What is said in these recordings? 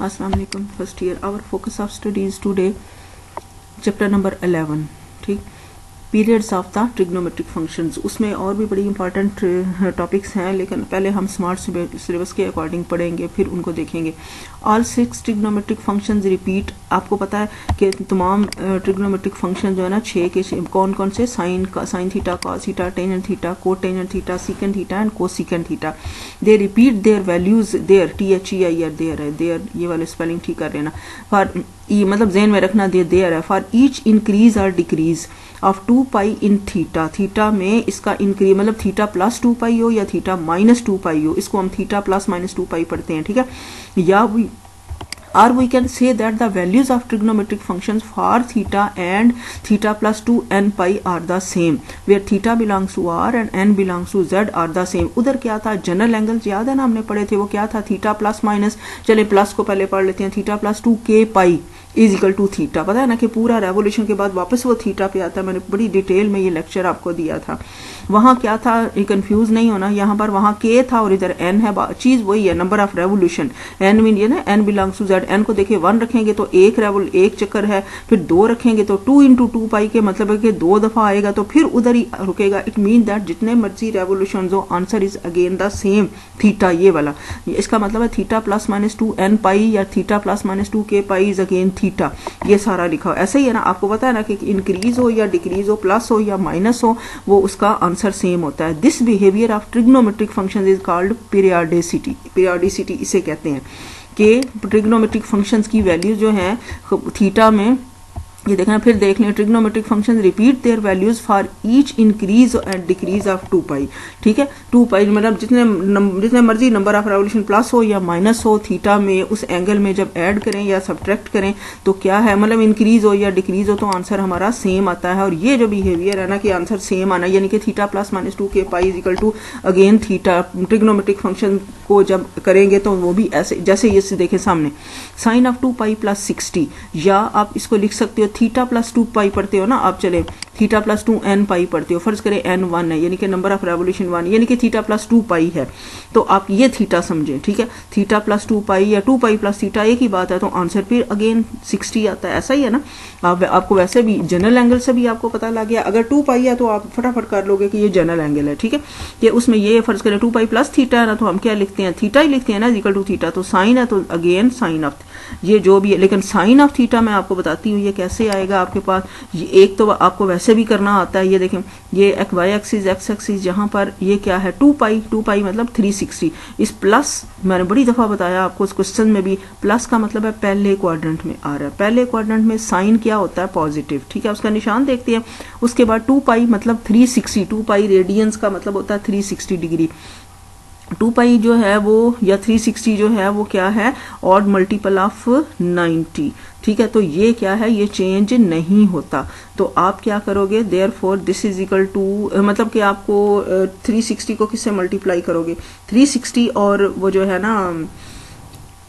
अस्सलाम वालेकुम first year. Our focus of studies today chapter number 11, ठीक, periods of the trigonometric functions. उसमें और भी बड़ी इंपॉर्टेंट टॉपिक्स हैं, लेकिन पहले हम स्मार्ट सिलेबस के अकॉर्डिंग पढ़ेंगे, फिर उनको देखेंगे। All 6 trigonometric functions repeat. आपको पता है कि तमाम ट्रिग्नोमेट्रिक फंक्शन जो है ना 6 के कौन कौन से, sine theta, cos theta, tangent theta, cotangent theta, secant theta and cosecant theta. They repeat their values their, THEIR their है, देयर ये वाले स्पेलिंग ठीक कर लेना। फॉर मतलब जेन में रखना देयर है। फॉर ईच इंक्रीज और decrease of 2 pi in theta, theta में इसका इंक्रीज मतलब थीटा प्लस 2 पाई हो या थीटा माइनस 2 पाई हो, इसको हम थीटा प्लस माइनस 2 पाई पढ़ते हैं, ठीक है। या we can say that the values of trigonometric functions for theta and theta plus 2 n pi are the same, where theta belongs to r and n belongs to z are the same। उधर क्या था, general angles याद है ना, हमने पढ़े थे, वो क्या था, थीटा प्लस माइनस, चले प्लस को पहले पढ़ लेते हैं, theta plus 2 k pi is equal to theta. पता है ना कि पूरा रेवोल्यूशन के बाद वापस वो थीटा पे आता है। मैंने बड़ी डिटेल में ये लेक्चर आपको दिया था। वहाँ क्या था, ये कंफ्यूज नहीं होना, यहाँ पर वहाँ k था और इधर n है, चीज वही है, number of revolution. n mean ये ना n belongs to z, n को देखिए 1 रखेंगे तो एक चक्कर है, फिर 2 रखेंगे तो 2 इंटू 2 पाई के मतलब है कि 2 दफा आएगा, तो फिर उधर ही रुकेगा। इट मीन दैट जितने मर्जी रेवोल्यूशन हो, answer is again the same, theta ये वाला। इसका मतलब है थीटा प्लस माइनस 2 n पाई या theta plus minus 2 k pi is again theta. ये सारा लिखा हो, ऐसे ही है ना। आपको पता है ना कि इंक्रीज हो या डिक्रीज हो, प्लस हो या माइनस हो, वो उसका आंसर सेम होता है। This behaviour of trigonometric functions is called periodicity. Periodicity इसे कहते हैं कि ट्रिग्नोमेट्रिक फंक्शंस की वैल्यू जो है थीटा में, ये देखना फिर देख लें, trigonometric function repeat their values for each increase and decrease of 2 पाई, ठीक है। 2 पाई मतलब जितने मर्जी नंबर ऑफ रेवोल्यूशन प्लस हो या माइनस हो, थीटा में उस एंगल में जब ऐड करें या सब्ट्रैक्ट करें तो क्या है, मतलब इंक्रीज हो या डिक्रीज हो तो आंसर हमारा सेम आता है। और ये जो बिहेवियर है ना कि आंसर सेम आना, यानी कि theta plus minus 2 k pi is equal to again theta, trigonometric function को जब करेंगे तो वो भी ऐसे, जैसे ये देखें सामने, साइन ऑफ 2 पाई प्लस 60, या आप इसको लिख सकते हो थीटा प्लस 2 पाई पढ़ते हो ना आप, चले थीटा प्लस 2 n पाई पढ़ते हो, फर्ज करें n 1 है, यानी कि नंबर ऑफ रेवोल्यूशन 1, यानी कि थीटा प्लस 2 पाई है, तो आप ये थीटा समझे, ठीक है। थीटा प्लस 2 पाई या 2 पाई प्लस थीटा एक ही बात है, तो आंसर फिर अगेन 60 आता है। ऐसा ही है ना। आपको वैसे भी जनरल एंगल से भी आपको पता लग गया, अगर 2 पाई है तो आप फटाफट कर लोगे कि ये जनरल एंगल है, ठीक है। ये उसमें ये फर्ज करें 2 पाई प्लस थीटा है ना, तो हम क्या लिखते हैं, थीटा ही लिखते हैं ना, इक्वल टू थीटा। तो साइन है तो अगेन साइन ऑफ, ये जो भी है, लेकिन साइन ऑफ थीटा मैं आपको बताती हूँ ये कैसे आएगा आपके पास। ये एक तो आपको वैसे भी करना आता है, ये देखें, ये वाई एक्सिस एक्स एक्सिस, यहाँ पर ये क्या है 2 पाई मतलब 360। इस प्लस मैंने बड़ी दफा बताया आपको इस क्वेश्चन में भी, प्लस का मतलब है पहले क्वाड्रेंट में आ रहा है। पहले क्वाड्रेंट में साइन क्या होता है, पॉजिटिव, ठीक है। उसका निशान देखते हैं। उसके बाद 2 पाई मतलब 360, 2 पाई रेडियंस का मतलब होता है 360 डिग्री। 2 पाई जो है वो या 360 जो है वो क्या है, ऑड मल्टीपल ऑफ 90, ठीक है। तो ये क्या है, ये चेंज नहीं होता। तो आप क्या करोगे, therefore this is equal to, मतलब कि आपको 360 को किससे मल्टीप्लाई करोगे, 360 और वो जो है ना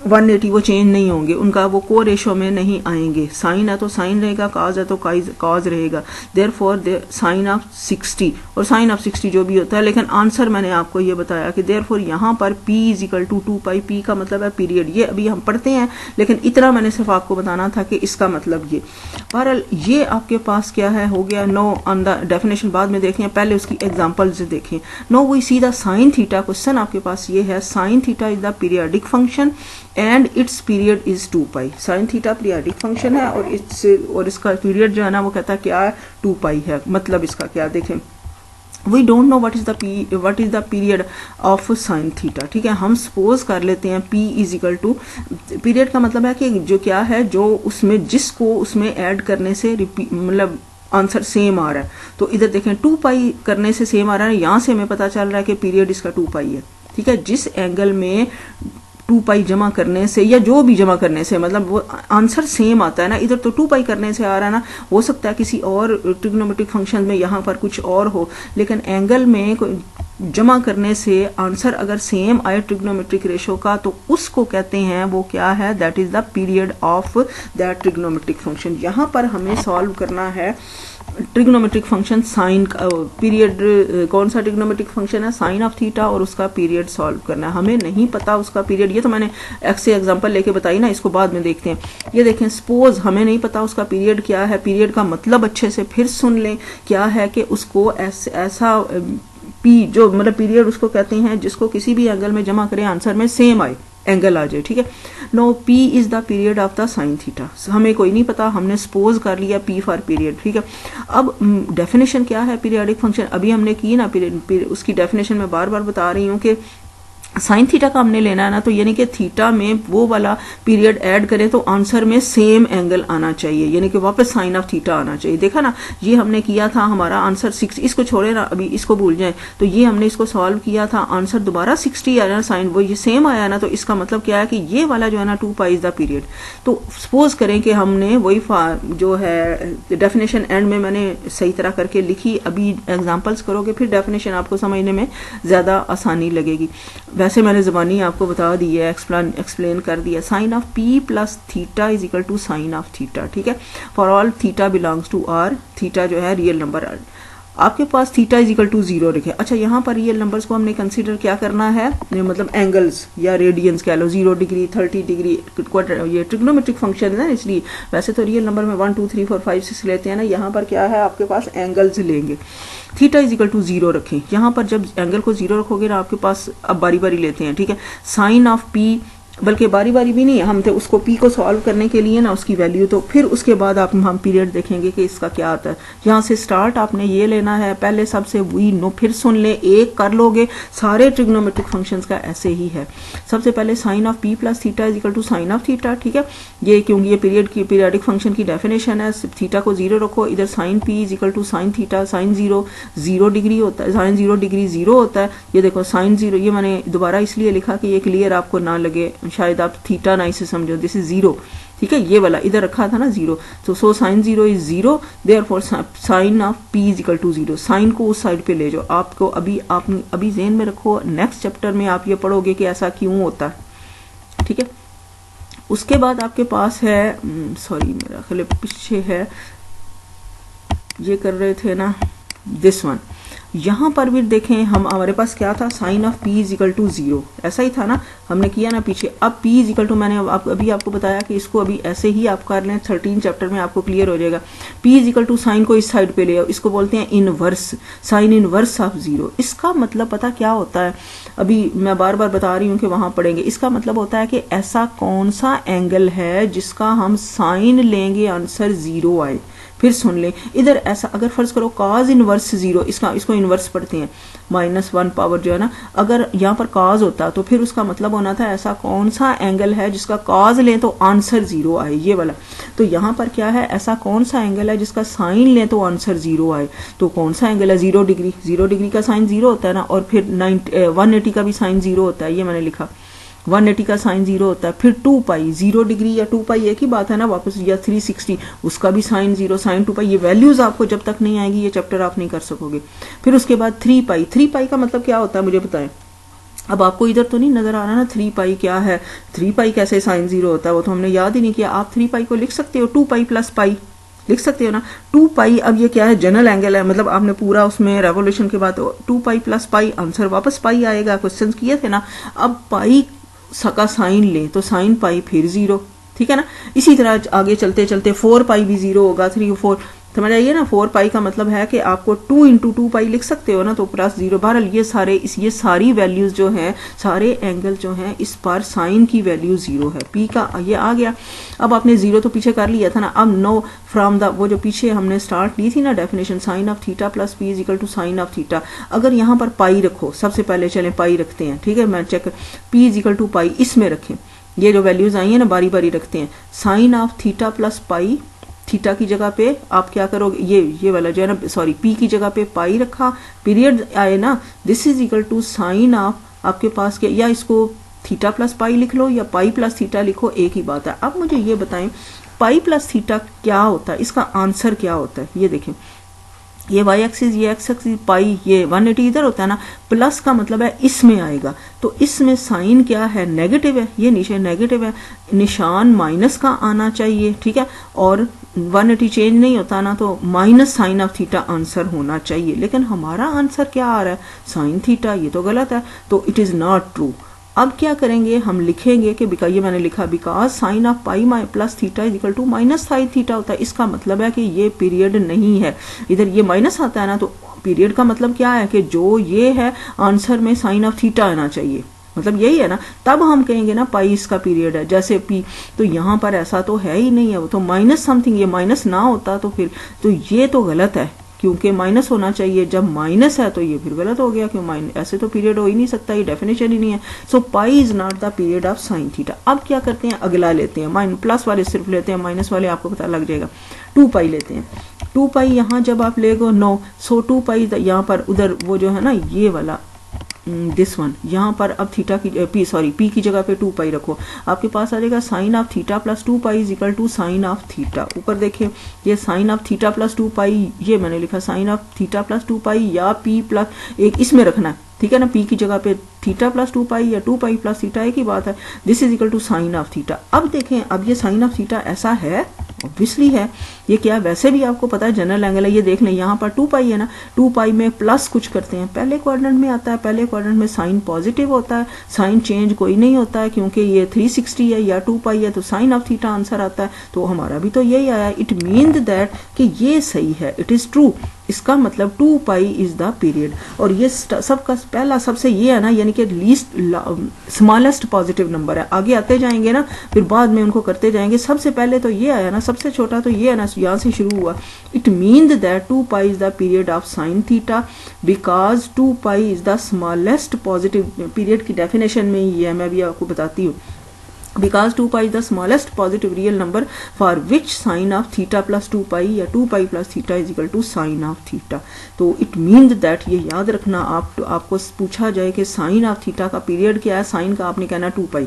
180 वो चेंज नहीं होंगे, उनका वो को रेशो में नहीं आएंगे। साइन है तो साइन रहेगा, काज है तो काज रहेगा। देयरफॉर साइन ऑफ 60 और साइन ऑफ 60 जो भी होता है, लेकिन आंसर मैंने आपको ये बताया कि देयरफॉर यहाँ पर p is equal to 2 pi, p का मतलब है पीरियड। ये अभी हम पढ़ते हैं, लेकिन इतना मैंने सिर्फ आपको बताना था कि इसका मतलब ये। बहरहाल ये आपके पास क्या है, हो गया। नो ऑन द डेफिनेशन बाद में देखें, पहले उसकी एग्जाम्पल्स देखें। Now we see the sine theta. Question आपके पास ये है, sine theta is the periodic function and its period is 2 pi. Sine theta periodic function है और इसका पीरियड जो है ना वो कहता है क्या है, 2 पाई है। मतलब इसका क्या, देखें, we don't know what is the period of sine theta, ठीक है। हम सपोज कर लेते हैं p is equal to, period का मतलब है कि जो क्या है, जो उसमें जिसको उसमें ऐड करने से मतलब आंसर सेम आ रहा है। तो इधर देखें 2 पाई करने से सेम आ रहा है, यहाँ से हमें पता चल रहा है कि पीरियड इसका 2 पाई है, ठीक है। जिस एंगल में 2 पाई जमा करने से या जो भी जमा करने से मतलब वो आंसर सेम आता है ना, इधर तो 2 पाई करने से आ रहा है ना, हो सकता है किसी और ट्रिग्नोमेट्रिक फंक्शन में यहाँ पर कुछ और हो, लेकिन एंगल में जमा करने से आंसर अगर सेम आए ट्रिग्नोमेट्रिक रेशो का, तो उसको कहते हैं, वो क्या है, that is the period of that trigonometric function. यहाँ पर हमें सॉल्व करना है ट्रिग्नोमेट्रिक फंक्शन साइन पीरियड कौन सा ट्रिग्नोमेट्रिक फंक्शन है, साइन ऑफ थीटा, और उसका पीरियड सॉल्व करना है। हमें नहीं पता उसका पीरियड, ये तो मैंने एक्स से एग्जांपल लेके बताई ना, इसको बाद में देखते हैं। ये देखें, सपोज हमें नहीं पता उसका पीरियड क्या है। पीरियड का मतलब अच्छे से फिर सुन लें, क्या है कि उसको ऐसा पी जो मतलब पीरियड उसको कहते हैं जिसको किसी भी एंगल में जमा करें आंसर में सेम आए, एंगल आ जाए, ठीक है। Now P is the period of the sine theta. हमें कोई नहीं पता, हमने सपोज कर लिया पी फॉर पीरियड, ठीक है। अब डेफिनेशन क्या है पीरियडिक फंक्शन, अभी हमने की ना, उसकी डेफिनेशन मैं बार बार बता रही हूँ कि साइन थीटा का हमने लेना है ना, तो यानी कि थीटा में वो वाला पीरियड ऐड करें तो आंसर में सेम एंगल आना चाहिए, यानी कि वापस साइन ऑफ थीटा आना चाहिए। देखा ना, ये हमने किया था, हमारा आंसर 6, इसको छोड़े ना, अभी इसको भूल जाए, तो ये हमने इसको सॉल्व किया था, आंसर दोबारा 60 आया ना, साइन वो ये सेम आया ना, तो इसका मतलब क्या है कि ये वाला जो है ना 2 पाई इज द पीरियड। तो सपोज करें कि हमने वही जो है डेफिनेशन एंड में मैंने सही तरह करके लिखी, अभी एग्जाम्पल्स करोगे फिर डेफिनेशन आपको समझने में ज्यादा आसानी लगेगी। वैसे मैंने ज़बानी आपको बता दी है, एक्सप्लेन कर दिया। Sine of P plus theta is equal to sine of theta, ठीक है। For all theta belongs to R, theta जो है रियल नंबर, आपके पास थीटा इज इक्वल टू 0 लिखे। अच्छा, यहाँ पर रियल नंबर्स को हमने कंसीडर क्या करना है, मतलब एंगल्स या रेडियंस कह लो, 0 डिग्री 30 डिग्री, ये ट्रिग्नोमेट्रिक फंक्शन है ना, इसलिए वैसे तो रियल नंबर में 1 2 3 4 5 6 लेते हैं ना, यहाँ पर क्या है आपके पास एंगल्स लेंगे। थीटा इज इक्वल टू 0 रखें, यहाँ पर जब एंगल को 0 रखोगे ना आपके पास, अब बारी बारी लेते हैं, ठीक है। साइन ऑफ पी, बल्कि बारी बारी भी नहीं, हम थे उसको पी को सॉल्व करने के लिए ना उसकी वैल्यू, तो फिर उसके बाद हम पीरियड देखेंगे कि इसका क्या आता है। यहाँ से स्टार्ट आपने ये लेना है, पहले सबसे वी नो, फिर सुन ले, एक कर लोगे, सारे ट्रिग्नोमेट्रिक फंक्शंस का ऐसे ही है। सबसे पहले sine of P plus theta is equal to sine of theta, ठीक है। ये क्योंकि ये पीरियडिक फंक्शन की डेफिनेशन है, थीटा को 0 रखो, इधर sine P is equal to sine theta, sine 0 degree होता है, साइन 0 डिग्री 0 होता है। ये देखो साइन 0, ये मैंने दोबारा इसलिए लिखा कि ये क्लियर आपको ना लगे, शायद आप थीटा ना इसे समझो, दिस इज 0, ठीक है। ये वाला इधर रखा था ना 0, तो so sine 0 is 0, therefore sine of P is equal to 0। Sine को उस साइड पे ले जाओ, आपको अभी ज़हन में रखो, नेक्स्ट चैप्टर में आप ये पढ़ोगे कि ऐसा क्यों होता है, ठीक है। उसके बाद आपके पास है, सॉरी मेरा ख्याल पीछे है, ये कर रहे थे ना दिस वन, यहाँ पर भी देखें हम, हमारे पास क्या था, sine of P is equal to 0, ऐसा ही था ना, हमने किया ना पीछे। अब पी इज इक्वल टू, मैंने अभी आपको बताया कि इसको अभी ऐसे ही आप कर लें, 13 चैप्टर में आपको क्लियर हो जाएगा। P is equal to sine को इस साइड पे ले आओ, इसको बोलते हैं इनवर्स, साइन इनवर्स ऑफ 0। इसका मतलब पता क्या होता है, अभी मैं बार बार बता रही हूँ कि वहां पढ़ेंगे। इसका मतलब होता है कि ऐसा कौन सा एंगल है जिसका हम साइन लेंगे आंसर 0 आए। फिर सुन ले, इधर ऐसा अगर फर्ज करो cos इनवर्स 0, इसको इनवर्स पढ़ते हैं, -1 पावर जो है ना, अगर यहाँ पर cos होता तो फिर उसका मतलब होना था ऐसा कौन सा एंगल है जिसका cos लें तो आंसर 0 आए, ये वाला। तो यहाँ पर क्या है, ऐसा कौन सा एंगल है जिसका साइन लें तो आंसर 0 आए, तो कौन सा एंगल है, 0 डिग्री। 0 डिग्री का साइन 0 होता है ना, और फिर 180 का भी साइन 0 होता है, ये मैंने लिखा, 180 का साइन 0 होता है। फिर 2 पाई, 0 डिग्री या 2 पाई एक ही बात है ना वापस, या 360 उसका भी साइन 0, साइन 2 पाई। ये वैल्यूज आपको जब तक नहीं आएगी ये चैप्टर आप नहीं कर सकोगे। फिर उसके बाद 3 पाई, 3 पाई का मतलब क्या होता है मुझे बताएं। अब आपको इधर तो नहीं नजर आ रहा ना 3 पाई क्या है, 3 पाई कैसे साइन 0 होता है, वो तो हमने याद ही नहीं किया। आप 3 पाई को लिख सकते हो 2 पाई प्लस पाई, लिख सकते हो ना 2 पाई। अब ये क्या है, जनरल एंगल है, मतलब आपने पूरा उसमें रेवोल्यूशन के बाद 2 पाई प्लस पाई, आंसर वापस पाई आएगा, क्वेश्चन किए थे ना। अब पाई का साइन ले तो साइन पाई फिर 0, ठीक है ना। इसी तरह आगे चलते चलते 4 पाई भी 0 होगा, 3 4 समझ आइए ना। 4 पाई का मतलब है कि आपको 2 इंटू 2 पाई लिख सकते हो ना, तो प्लस 0। बहरहाल ये सारी वैल्यूज जो हैं, सारे एंगल जो हैं, इस पर साइन की वैल्यू 0 है। पी का ये आ गया। अब आपने 0 तो पीछे कर लिया था ना, अब नो फ्रॉम द, वो जो पीछे हमने स्टार्ट ली थी ना definition, sine of theta plus P is equal to sine of theta. अगर यहाँ पर पाई रखो, सबसे पहले चले पाई रखते हैं, ठीक है, मैं check, P is equal to pi इसमें रखें, ये जो वैल्यूज आई है ना बारी बारी रखते हैं। Sine of theta plus pi, theta की जगह पे आप क्या करोगे, ये वाला जो है ना, सॉरी पी की जगह पे पाई रखा, पीरियड आए ना, this is equal to sine of, आपके पास क्या, या इसको थीटा प्लस पाई लिख लो या पाई प्लस थीटा लिखो, एक ही बात है। अब मुझे ये बताएं पाई प्लस थीटा क्या होता है, इसका आंसर क्या होता है। ये देखें, ये वाई एक्सिस, ये एक्स एक्सिस, पाई, ये 180 इधर होता है ना, प्लस का मतलब है इसमें आएगा, तो इसमें साइन क्या है, नेगेटिव है, ये नीचे नेगेटिव है, निशान माइनस का आना चाहिए, ठीक है। और 180 चेंज नहीं होता ना तो minus sine of theta answer होना चाहिए, लेकिन हमारा आंसर क्या आ रहा है, साइन थीटा। ये तो गलत है, तो इट इज नॉट ट्रू। अब क्या करेंगे, हम लिखेंगे कि ये मैंने लिखा because sine of pi plus theta is equal to minus sine theta होता है। इसका मतलब है कि ये पीरियड नहीं है, इधर ये माइनस आता है ना, तो पीरियड का मतलब क्या है कि जो ये है आंसर में साइन ऑफ थीटा आना चाहिए, मतलब यही है ना। तब हम कहेंगे ना पाई इसका पीरियड है, जैसे पी, तो यहाँ पर ऐसा तो है ही नहीं है, वो तो माइनस समथिंग, ये माइनस ना होता तो फिर तो ये तो गलत है, क्योंकि माइनस होना चाहिए, जब माइनस है तो ये फिर गलत हो गया, क्यों माइनस, ऐसे तो पीरियड हो ही नहीं सकता, ये डेफिनेशन ही नहीं है। So pi is not the period of sine theta. अब क्या करते हैं, अगला लेते हैं, प्लस वाले सिर्फ लेते हैं, माइनस वाले आपको पता लग जाएगा। 2 पाई लेते हैं, 2 पाई यहाँ जब आप लेगो 9, सो 2 पाई यहाँ पर उधर वो जो है ना ये वाला दिस वन, यहाँ पर अब थीटा की पी की जगह पे 2 पाई रखो, आपके पास आ जाएगा sine of theta plus 2 pi is equal to sine of theta. ऊपर देखिए ये sine of theta plus 2 pi, ये मैंने लिखा sine of theta plus 2 pi या पी प्लस एक इसमें रखना है, ठीक है ना, पी की जगह पे थीटा प्लस 2 पाई या 2 पाई प्लस थीटा एक ही बात है। This is equal to sine of theta. अब देखें, अब ये साइन ऑफ थीटा ऐसा है, ऑब्वियसली है, ये क्या वैसे भी आपको पता है जनरल एंगल है, ये देख लें यहाँ पर 2 पाई है ना, 2 पाई में प्लस कुछ करते हैं, पहले क्वाड्रेंट में आता है, पहले क्वाड्रेंट में साइन पॉजिटिव होता है, साइन चेंज कोई नहीं होता है, क्योंकि ये 360 है या 2 पाई है, तो साइन ऑफ थीटा आंसर आता है, तो हमारा भी तो यही आया। इट मीन्स दैट कि ये सही है, इट इज ट्रू। इसका मतलब 2 पाई इज द पीरियड, और ये सबका पहला सबसे ये है ना, यानी कि लीस्ट स्मॉलेस्ट पॉजिटिव नंबर है। आगे आते जाएंगे ना, फिर बाद में उनको करते जाएंगे, सबसे पहले तो ये आया ना, सबसे छोटा तो ये है ना, यहाँ से शुरू हुआ। It means that 2 pi is the period of sine theta because 2 pi is the smallest positive. Period की डेफिनेशन में ही है, मैं भी आपको बताती हूँ, because 2 pi is the smallest positive real number for which sin of theta plus 2 pi या 2 pi plus theta is equal to sin of theta। तो it means that ये याद रखना, आपको पूछा जाए कि sin of theta का पीरियड क्या है, sin का आपने कहना 2 pi,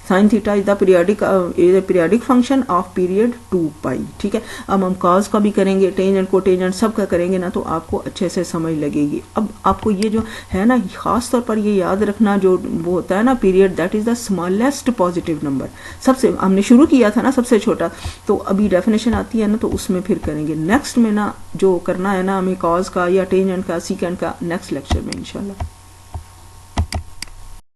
sign theta is the periodic function of period 2 पाई, ठीक है। अब हम कॉज का भी करेंगे, टेंजेंट कोटेंजेंट सब का करेंगे ना, तो आपको अच्छे से समझ लगेगी। अब आपको ये जो है ना, खास तौर पर ये याद रखना, जो वो होता है ना period, that is the smallest positive number. सबसे हमने शुरू किया था ना सबसे छोटा, तो अभी डेफिनेशन आती है ना, तो उसमें फिर करेंगे। नेक्स्ट में ना जो करना है ना हमें कॉज का या टेंजेंट का, सीकेंट का, नेक्स्ट लेक्चर में इंशाल्लाह।